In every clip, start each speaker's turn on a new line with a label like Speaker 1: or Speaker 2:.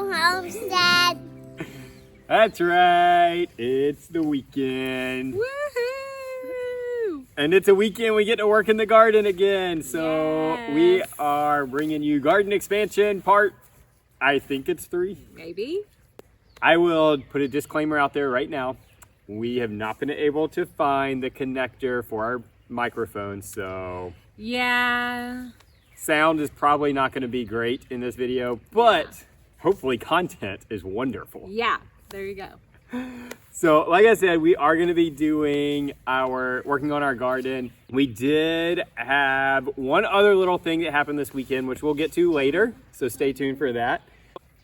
Speaker 1: Homestead.
Speaker 2: That's right. It's the weekend.
Speaker 3: Woohoo!
Speaker 2: And it's a weekend we get to work in the garden again. So
Speaker 3: yes.
Speaker 2: We are bringing you garden expansion part, I think it's 3.
Speaker 3: Maybe.
Speaker 2: I will put a disclaimer out there right now. We have not been able to find the connector for our microphone, so
Speaker 3: yeah.
Speaker 2: Sound is probably not going to be great in this video, but hopefully content is wonderful.
Speaker 3: Yeah, there you go.
Speaker 2: So like I said, we are going to be working on our garden. We did have one other little thing that happened this weekend, which we'll get to later. So stay tuned for that.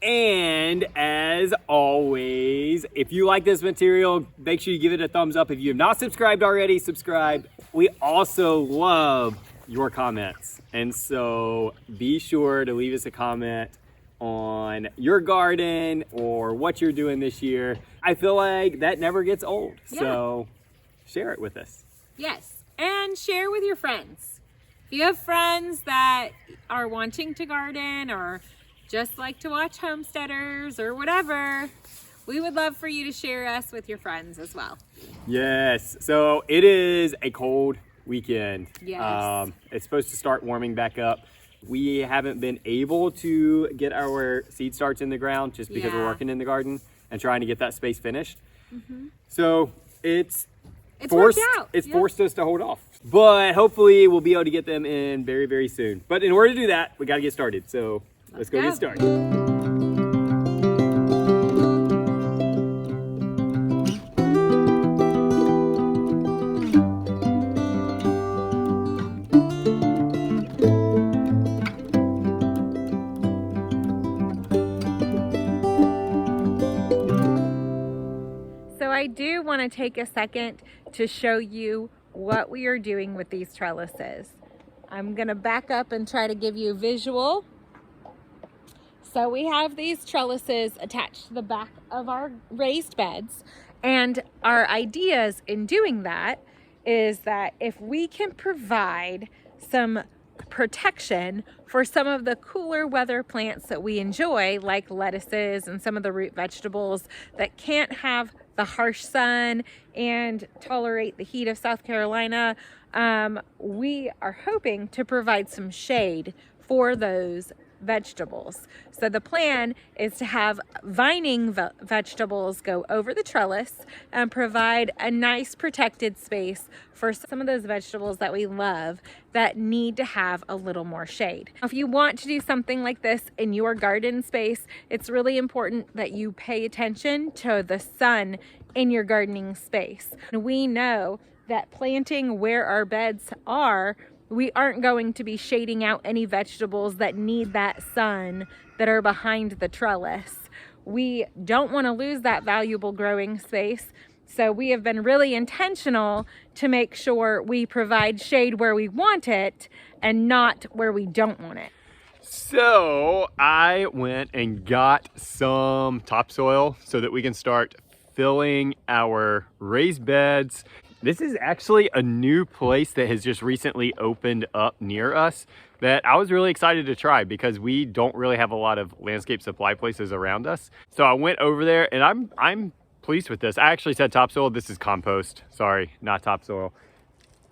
Speaker 2: And as always, if you like this material, make sure you give it a thumbs up. If you have not subscribed already, subscribe. We also love your comments. And so be sure to leave us a comment on your garden or what you're doing this year. I feel like that never gets old.
Speaker 3: Yeah.
Speaker 2: So share it with us.
Speaker 3: Yes, and share with your friends. If you have friends that are wanting to garden or just like to watch homesteaders or whatever, we would love for you to share us with your friends as well.
Speaker 2: Yes, so it is a cold weekend.
Speaker 3: Yes.
Speaker 2: It's supposed to start warming back up. We haven't been able to get our seed starts in the ground just because we're working in the garden and trying to get that space finished. Mm-hmm. So it's forced us to hold off. But hopefully we'll be able to get them in very, very soon. But in order to do that, we got to get started. So let's go get started.
Speaker 3: I do want to take a second to show you what we are doing with these trellises. I'm going to back up and try to give you a visual. So we have these trellises attached to the back of our raised beds, and our ideas in doing that is that if we can provide some protection for some of the cooler weather plants that we enjoy, like lettuces and some of the root vegetables that can't have the harsh sun and tolerate the heat of South Carolina, we are hoping to provide some shade for those vegetables. So the plan is to have vining vegetables go over the trellis and provide a nice protected space for some of those vegetables that we love that need to have a little more shade. If you want to do something like this in your garden space, it's really important that you pay attention to the sun in your gardening space. We know that planting where our beds are, we aren't going to be shading out any vegetables that need that sun that are behind the trellis. We don't want to lose that valuable growing space, so we have been really intentional to make sure we provide shade where we want it and not where we don't want it.
Speaker 2: So I went and got some topsoil so that we can start filling our raised beds. This is actually a new place that has just recently opened up near us that I was really excited to try because we don't really have a lot of landscape supply places around us. So I went over there and I'm pleased with this. I actually said topsoil. This is compost. Sorry, not topsoil.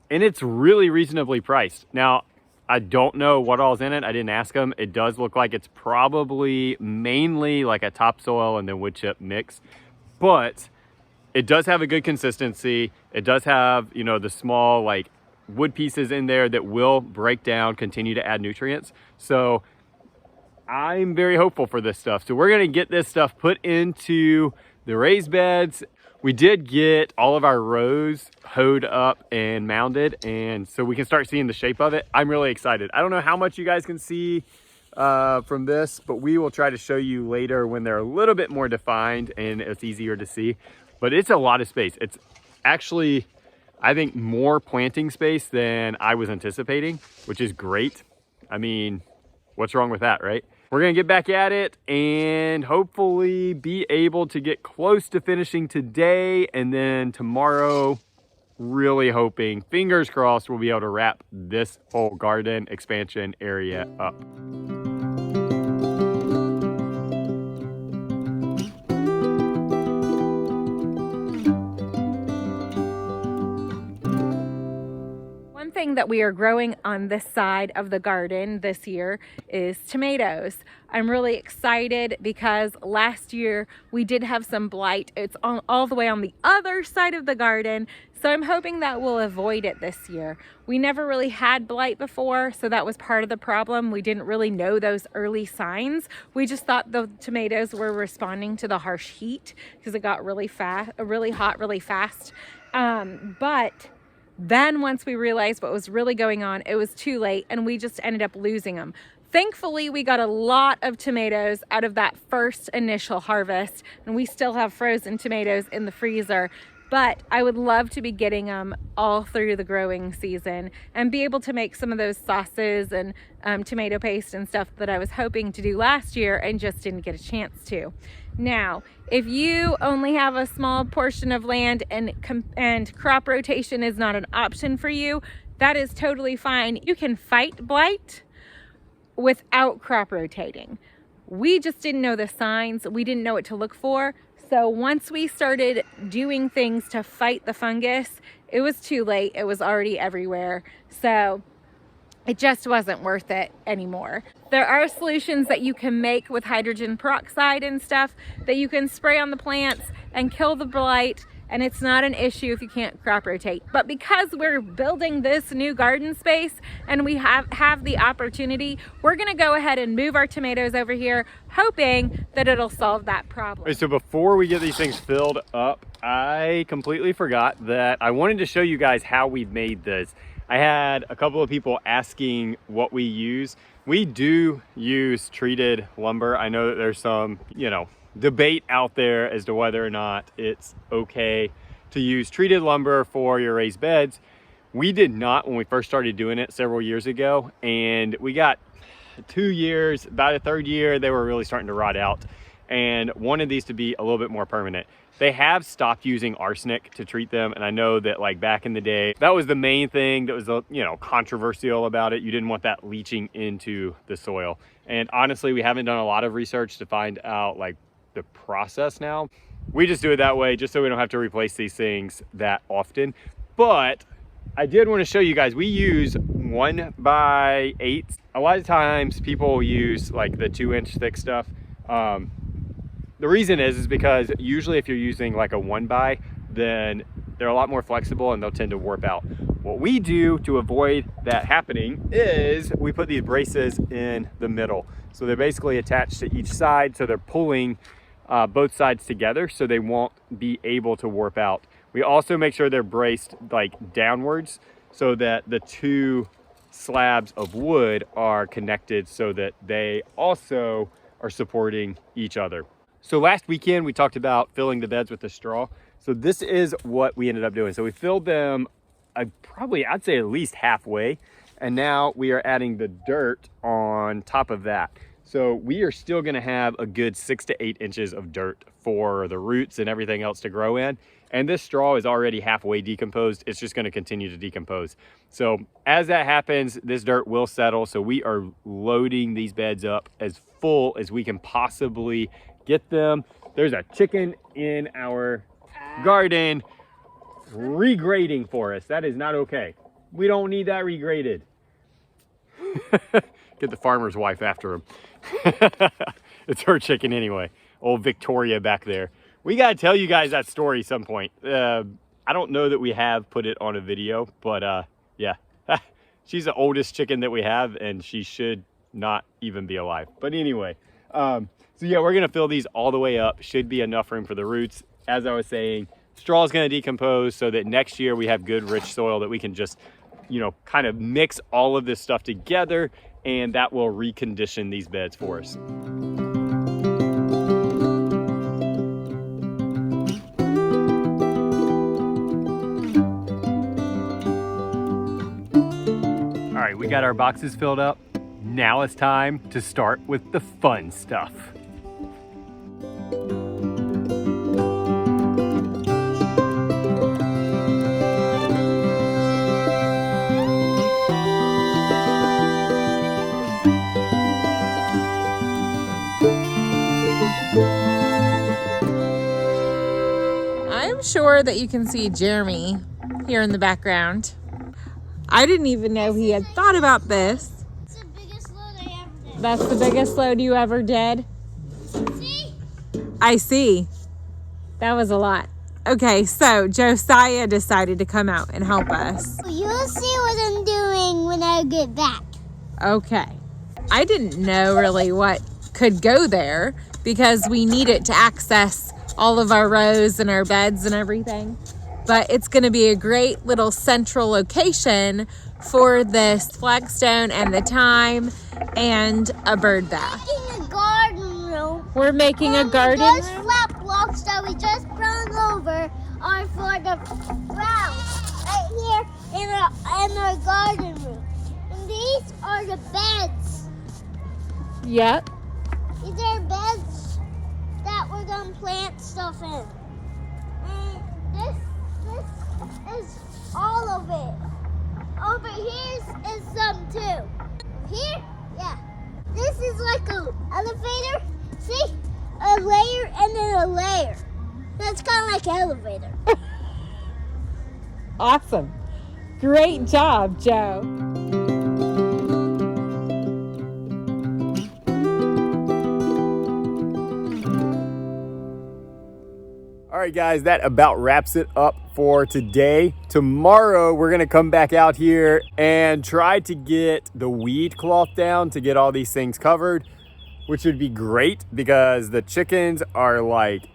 Speaker 2: And it's really reasonably priced. Now, I don't know what all's in it. I didn't ask them. It does look like it's probably mainly like a topsoil and then wood chip mix, but it does have a good consistency. It does have, you know, the small like wood pieces in there that will break down, continue to add nutrients. So I'm very hopeful for this stuff. So we're gonna get this stuff put into the raised beds. We did get all of our rows hoed up and mounded, and so we can start seeing the shape of it. I'm really excited. I don't know how much you guys can see from this, but we will try to show you later when they're a little bit more defined and it's easier to see. But it's a lot of space. It's actually, I think, more planting space than I was anticipating, which is great. I mean, what's wrong with that, right? We're gonna get back at it and hopefully be able to get close to finishing today, and then tomorrow, really hoping, fingers crossed, we'll be able to wrap this whole garden expansion area up.
Speaker 3: One thing that we are growing on this side of the garden this year is tomatoes. I'm really excited because last year we did have some blight. It's all the way on the other side of the garden, so I'm hoping that we'll avoid it this year. We never really had blight before, so that was part of the problem. We didn't really know those early signs. We just thought the tomatoes were responding to the harsh heat because it got really hot really fast. But then once we realized what was really going on, it was too late and we just ended up losing them. Thankfully, we got a lot of tomatoes out of that first initial harvest, and we still have frozen tomatoes in the freezer. But I would love to be getting them all through the growing season and be able to make some of those sauces and tomato paste and stuff that I was hoping to do last year and just didn't get a chance to. Now, if you only have a small portion of land and crop rotation is not an option for you, that is totally fine. You can fight blight without crop rotating. We just didn't know the signs. We didn't know what to look for. So once we started doing things to fight the fungus, it was too late. It was already everywhere. So it just wasn't worth it anymore. There are solutions that you can make with hydrogen peroxide and stuff that you can spray on the plants and kill the blight, and it's not an issue if you can't crop rotate. But because we're building this new garden space and we have the opportunity, we're gonna go ahead and move our tomatoes over here, hoping that it'll solve that problem.
Speaker 2: Okay, so before we get these things filled up, I completely forgot that I wanted to show you guys how we've made this. I had a couple of people asking what we use. We do use treated lumber. I know that there's some, debate out there as to whether or not it's okay to use treated lumber for your raised beds. We did not when we first started doing it several years ago, and we got 2 years, about a third year, they were really starting to rot out and wanted these to be a little bit more permanent. They have stopped using arsenic to treat them, and I know that like back in the day, that was the main thing that was controversial about it. You didn't want that leaching into the soil. And honestly, we haven't done a lot of research to find out like the process now. We just do it that way just so we don't have to replace these things that often. But I did want to show you guys, we use 1x8. A lot of times people use like the 2-inch thick stuff. The reason is because usually if you're using like a 1x, then they're a lot more flexible and they'll tend to warp out. What we do to avoid that happening is we put these braces in the middle. So they're basically attached to each side, so they're pulling both sides together so they won't be able to warp out. We also make sure they're braced like downwards so that the two slabs of wood are connected so that they also are supporting each other. So last weekend we talked about filling the beds with the straw. So this is what we ended up doing. So we filled them probably, I'd say at least halfway. And now we are adding the dirt on top of that. So we are still gonna have a good 6 to 8 inches of dirt for the roots and everything else to grow in. And this straw is already halfway decomposed. It's just gonna continue to decompose. So as that happens, this dirt will settle. So we are loading these beds up as full as we can possibly get them. There's a chicken in our garden regrading for us. That is not okay. We don't need that regraded. Get the farmer's wife after him. It's her chicken anyway. Old Victoria back there. We gotta tell you guys that story some point. I don't know that we have put it on a video, but yeah. She's the oldest chicken that we have and she should not even be alive. But anyway, so yeah, we're gonna fill these all the way up. Should be enough room for the roots. As I was saying, straw is gonna decompose so that next year we have good rich soil that we can just, kind of mix all of this stuff together, and that will recondition these beds for us. All right, we got our boxes filled up. now it's time to start with the fun stuff.
Speaker 3: I'm sure that you can see Jeremy here in the background. I didn't even know he had thought about this.
Speaker 1: It's the biggest load I ever did.
Speaker 3: That's the biggest load you ever did?
Speaker 1: See?
Speaker 3: I see. That was a lot. Okay, so Josiah decided to come out and help us.
Speaker 1: You'll see what I'm doing when I get back.
Speaker 3: Okay. I didn't know really what could go there because we need it to access all of our rows and our beds and everything. But it's going to be a great little central location for this flagstone and the thyme and a bird bath.
Speaker 1: Making a garden room.
Speaker 3: We're making a garden
Speaker 1: Those
Speaker 3: room.
Speaker 1: flat blocks that we just brought over are for the ground right here in our garden room. And these are the beds.
Speaker 3: Yep.
Speaker 1: These are beds that we're gonna plant stuff in. And this is all of it. Over here is some too. Here, yeah. This is like a elevator. See, a layer and then a layer. That's kind of like an elevator.
Speaker 3: Awesome. Great job, Joe.
Speaker 2: All right, guys, that about wraps it up for today. Tomorrow, we're gonna come back out here and try to get the weed cloth down to get all these things covered, which would be great because the chickens are like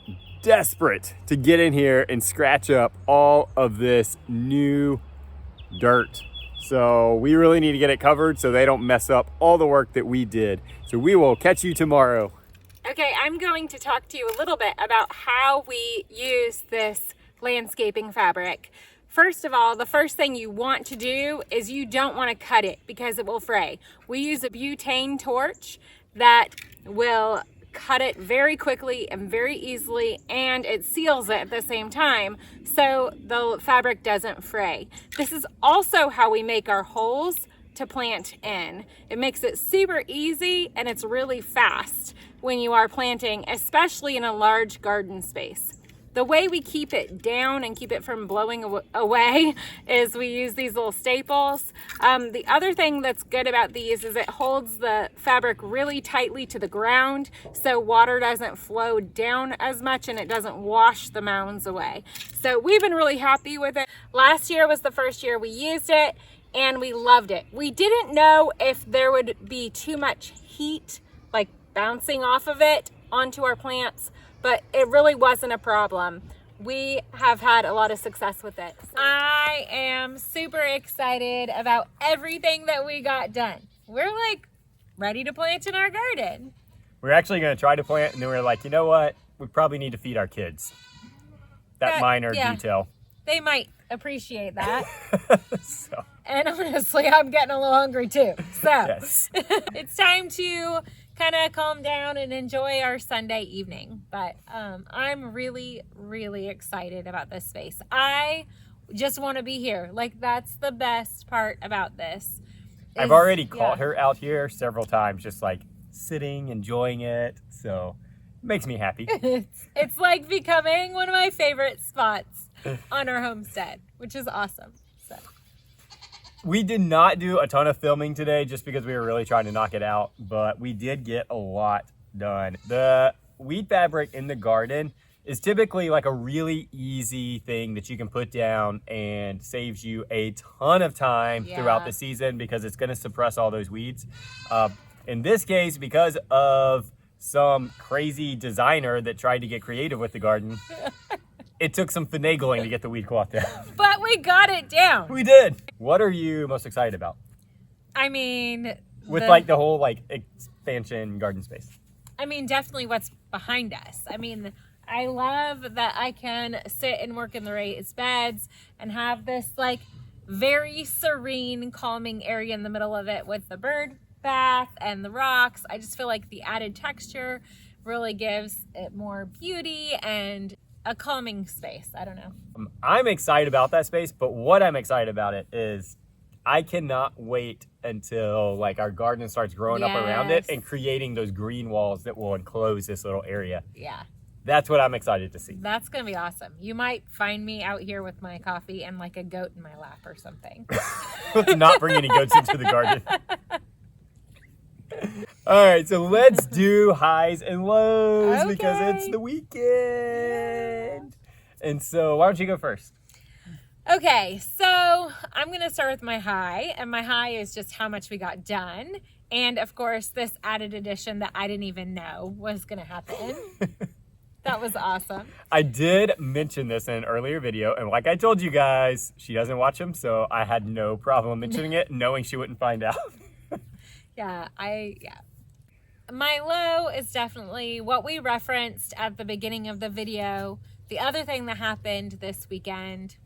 Speaker 2: desperate to get in here and scratch up all of this new dirt. So we really need to get it covered so they don't mess up all the work that we did. So we will catch you tomorrow.
Speaker 3: Okay, I'm going to talk to you a little bit about how we use this landscaping fabric. First of all, the first thing you want to do is you don't want to cut it because it will fray. We use a butane torch that will cut it very quickly and very easily, and it seals it at the same time so the fabric doesn't fray. This is also how we make our holes to plant in. It makes it super easy and it's really fast when you are planting, especially in a large garden space. The way we keep it down and keep it from blowing away is we use these little staples. The other thing that's good about these is it holds the fabric really tightly to the ground so water doesn't flow down as much and it doesn't wash the mounds away. So we've been really happy with it. Last year was the first year we used it and we loved it. We didn't know if there would be too much heat like bouncing off of it onto our plants, but it really wasn't a problem. We have had a lot of success with it. I am super excited about everything that we got done. We're like ready to plant in our garden.
Speaker 2: We're actually going to try to plant, and then we're like, you know what? We probably need to feed our kids. That minor detail.
Speaker 3: They might appreciate that.
Speaker 2: So.
Speaker 3: And honestly, I'm getting a little hungry too. So
Speaker 2: Yes.
Speaker 3: It's time to kind of calm down and enjoy our Sunday evening. But I'm really, really excited about this space. I just want to be here. Like, that's the best part about this.
Speaker 2: I've already caught her out here several times, just like sitting, enjoying it. So it makes me happy.
Speaker 3: It's like becoming one of my favorite spots on our homestead, which is awesome. So
Speaker 2: We did not do a ton of filming today just because we were really trying to knock it out, but we did get a lot done. The weed fabric in the garden is typically like a really easy thing that you can put down and saves you a ton of time throughout the season because it's going to suppress all those weeds. In this case, because of some crazy designer that tried to get creative with the garden, it took some finagling to get the weed cloth down.
Speaker 3: But we got it down.
Speaker 2: We did. What are you most excited about?
Speaker 3: I mean,
Speaker 2: With like the whole like expansion garden space.
Speaker 3: I mean, definitely what's behind us. I mean, I love that I can sit and work in the raised beds and have this like very serene, calming area in the middle of it with the bird bath and the rocks. I just feel like the added texture really gives it more beauty and a calming space. I don't know.
Speaker 2: I'm excited about that space, but what I'm excited about it is I cannot wait until like our garden starts growing up around it and creating those green walls that will enclose this little area.
Speaker 3: Yeah.
Speaker 2: That's what I'm excited to see.
Speaker 3: That's going to be awesome. You might find me out here with my coffee and like a goat in my lap or something.
Speaker 2: Let's not bring any goats into the garden. All right, so let's do highs and lows because it's the weekend. And so why don't you go first?
Speaker 3: Okay, so I'm going to start with my high, and my high is just how much we got done. And of course, this added addition that I didn't even know was going to happen. That was awesome.
Speaker 2: I did mention this in an earlier video, and like I told you guys, she doesn't watch them, so I had no problem mentioning it, knowing she wouldn't find out.
Speaker 3: Yeah. My low is definitely what we referenced at the beginning of the video. The other thing that happened this weekend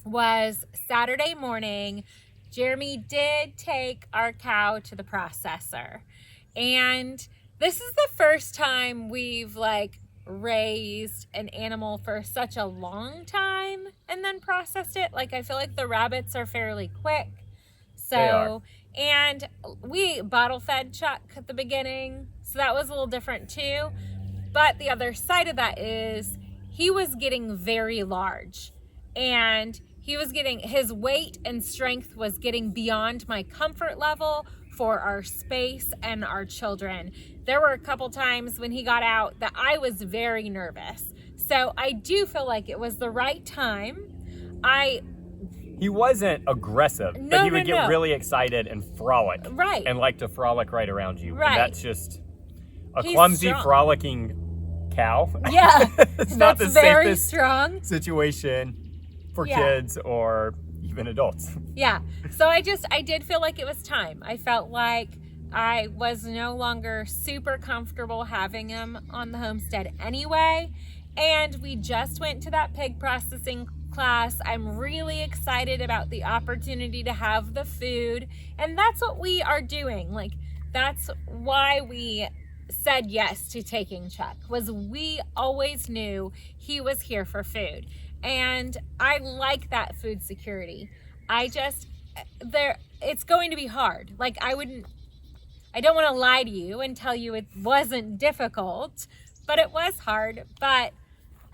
Speaker 3: was Saturday morning, Jeremy did take our cow to the processor. And this is the first time we've like raised an animal for such a long time and then processed it. Like I feel like the rabbits are fairly quick. So, and we bottle fed Chuck at the beginning. So that was a little different too. But the other side of that is he was getting very large, and he was getting, his weight and strength was getting beyond my comfort level for our space and our children. There were a couple times when he got out that I was very nervous. So I do feel like it was the right time.
Speaker 2: He wasn't aggressive, but he would get really excited and frolic.
Speaker 3: Right.
Speaker 2: And like to frolic right around you.
Speaker 3: Right.
Speaker 2: And that's just a
Speaker 3: He's
Speaker 2: clumsy,
Speaker 3: strong.
Speaker 2: frolicking cow.
Speaker 3: Yeah.
Speaker 2: It's not the
Speaker 3: very
Speaker 2: safest
Speaker 3: strong
Speaker 2: situation for kids or even adults.
Speaker 3: Yeah. So I did feel like it was time. I felt like I was no longer super comfortable having him on the homestead anyway. And we just went to that pig processing class. I'm really excited about the opportunity to have the food. And that's what we are doing. Like, that's why we said yes to taking Chuck, was we always knew he was here for food. And I like that food security. It's going to be hard. Like I don't want to lie to you and tell you it wasn't difficult, but it was hard. But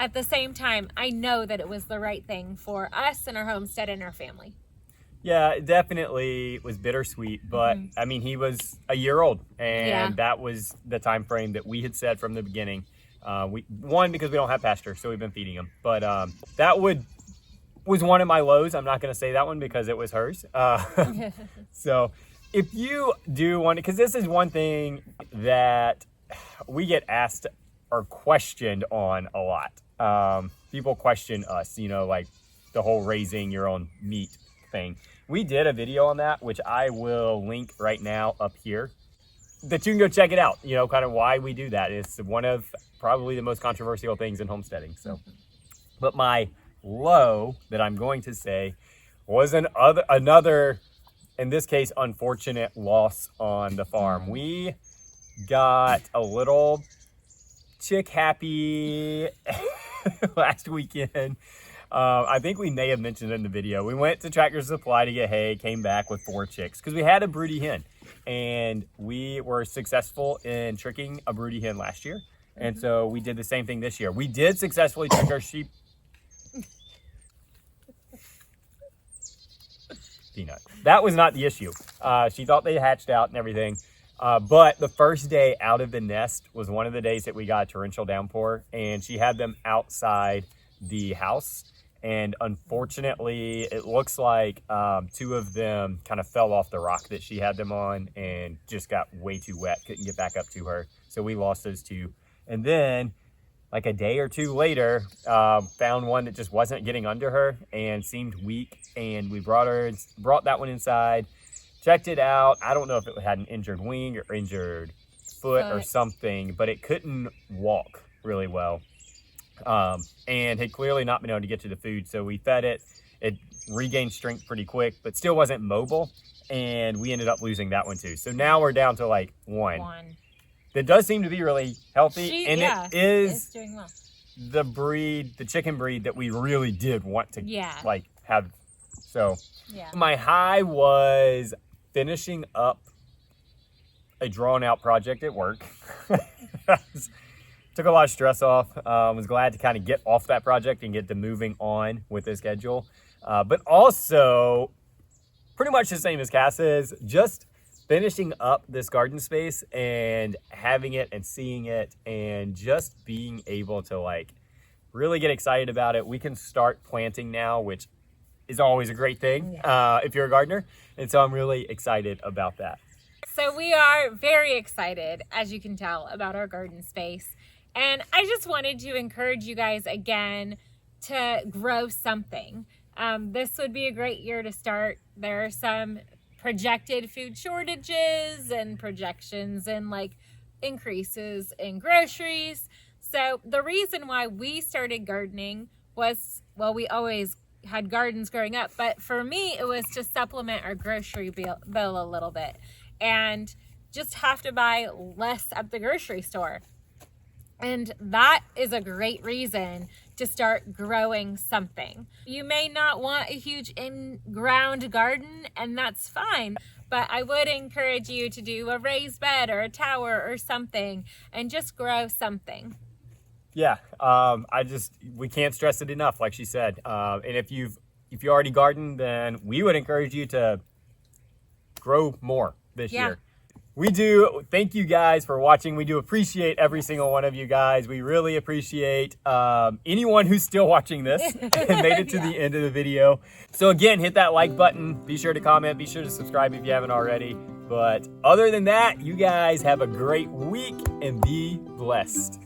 Speaker 3: at the same time, I know that it was the right thing for us and our homestead and our family.
Speaker 2: Yeah, it definitely was bittersweet, but I mean, he was a year old, and that was the time frame that we had set from the beginning. Because we don't have pasture, so we've been feeding him. But that was one of my lows. I'm not going to say that one because it was hers. So if you do want to, because this is one thing that we get asked or questioned on a lot. People question us, like the whole raising your own meat thing. We did a video on that, which I will link right now up here, that you can go check it out, kind of why we do that. It's one of probably the most controversial things in homesteading. So, but my low that I'm going to say was another, in this case, unfortunate loss on the farm. We got a little chick happy last weekend. I think we may have mentioned it in the video. We went to Tractor Supply to get hay, came back with 4 chicks because we had a broody hen, and we were successful in tricking a broody hen last year. And so we did the same thing this year. We did successfully trick our sheep. Peanut. That was not the issue. She thought they hatched out and everything. But the first day out of the nest was one of the days that we got a torrential downpour, and she had them outside the house. And unfortunately, it looks like 2 of them kind of fell off the rock that she had them on and just got way too wet, couldn't get back up to her. So we lost those 2. And then like a day or 2 later, found one that just wasn't getting under her and seemed weak. And we brought that one inside, checked it out. I don't know if it had an injured wing or injured foot or something, but it couldn't walk really well. And had clearly not been able to get to the food. So we fed it it regained strength pretty quick, but still wasn't mobile. And we ended up losing that one too. So now we're down to like one. That does seem to be really healthy. It is
Speaker 3: doing well.
Speaker 2: the chicken breed that we really did want to like have. So my high was finishing up a drawn out project at work. Took a lot of stress off. Was glad to kind of get off that project and get to moving on with the schedule. But also, pretty much the same as Cass is, just finishing up this garden space and having it and seeing it and just being able to like really get excited about it. We can start planting now, which is always a great thing if you're a gardener. And so I'm really excited about that.
Speaker 3: So we are very excited, as you can tell, about our garden space. And I just wanted to encourage you guys again to grow something. This would be a great year to start. There are some projected food shortages and projections and like increases in groceries. So the reason why we started gardening was, well, we always had gardens growing up, but for me, it was to supplement our grocery bill a little bit and just have to buy less at the grocery store. And that is a great reason to start growing something. You may not want a huge in-ground garden, and that's fine, but I would encourage you to do a raised bed or a tower or something and just grow something.
Speaker 2: Yeah, we can't stress it enough, like she said. And if you already garden, then we would encourage you to grow more this year. We do. Thank you guys for watching. We do appreciate every single one of you guys. We really appreciate anyone who's still watching this and made it to the end of the video. So again, hit that like button. Be sure to comment. Be sure to subscribe if you haven't already. But other than that, you guys have a great week and be blessed.